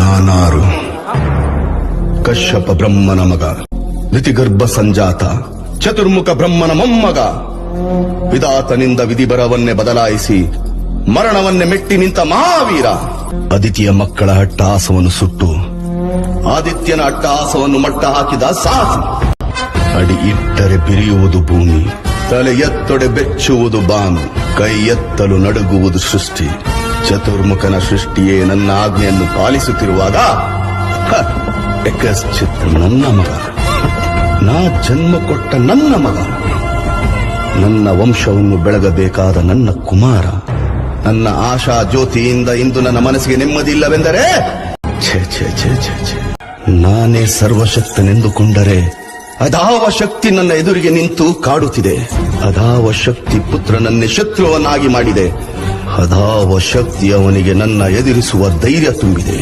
ನಾನಾರು ಕಶ್ಯಪ ಬ್ರಹ್ಮನ ಮಗ, ಋತಿಗರ್ಭ ಸಂಜಾತ, ಚತುರ್ಮುಖ ಬ್ರಹ್ಮನ ಮೊಮ್ಮಗ. ವಿಧಾತನಿಂದ ವಿಧಿಬರವನ್ನೇ ಬದಲಾಯಿಸಿ ಮರಣವನ್ನೇ ಮೆಟ್ಟಿ ನಿಂತ ಮಹಾವೀರ. ಅದಿತಿಯ ಮಕ್ಕಳ ಅಟ್ಟಹಾಸವನ್ನು ಸುಟ್ಟು ಆದಿತ್ಯನ ಅಟ್ಟಹಾಸವನ್ನು ಮಟ್ಟ ಹಾಕಿದ ಸಾಹಸಿ. ಅಡಿ ಇಟ್ಟರೆ ಬಿರಿಯುವುದು ಭೂಮಿ, ತಲೆ ಎತ್ತೊಡೆ ಬೆಚ್ಚುವುದು ಬಾನು, ಕೈ ಎತ್ತಲು ನಡುಗುವುದು ಸೃಷ್ಟಿ. ಚತುರ್ಮುಖನ ಸೃಷ್ಟಿಯೇ ನನ್ನ ಆಜ್ಞೆಯನ್ನು ಪಾಲಿಸುತ್ತಿರುವಾಗ ಚಿತ್ರ ನನ್ನ ಮಗ, ನಾ ಜನ್ಮ ಕೊಟ್ಟ ನನ್ನ ಮಗ, ನನ್ನ ವಂಶವನ್ನು ಬೆಳಗಬೇಕಾದ ನನ್ನ ಕುಮಾರ. ನನ್ನ ಆಶಾ ಜ್ಯೋತಿಯಿಂದ ಇಂದು ನನ್ನ ಮನಸ್ಸಿಗೆ ನೆಮ್ಮದಿ ಇಲ್ಲವೆಂದರೆ ಛೇ ಛೇ ಛೇ ಛೇ ಛೇ, ನಾನೇ ಸರ್ವಶಕ್ತನೆಂದುಕೊಂಡರೆ ಅದಾವ ಶಕ್ತಿ ನನ್ನ ಎದುರಿಗೆ ನಿಂತು ಕಾಡುತ್ತಿದೆ. ಅದಾವ ಶಕ್ತಿ ಪುತ್ರನನ್ನೇ ಶತ್ರುವನ್ನಾಗಿ ಮಾಡಿದೆ. ಅದಾವ ಶಕ್ತಿ ಅವನಿಗೆ ನನ್ನ ಎದುರಿಸುವ ಧೈರ್ಯ ತುಂಬಿದೆ.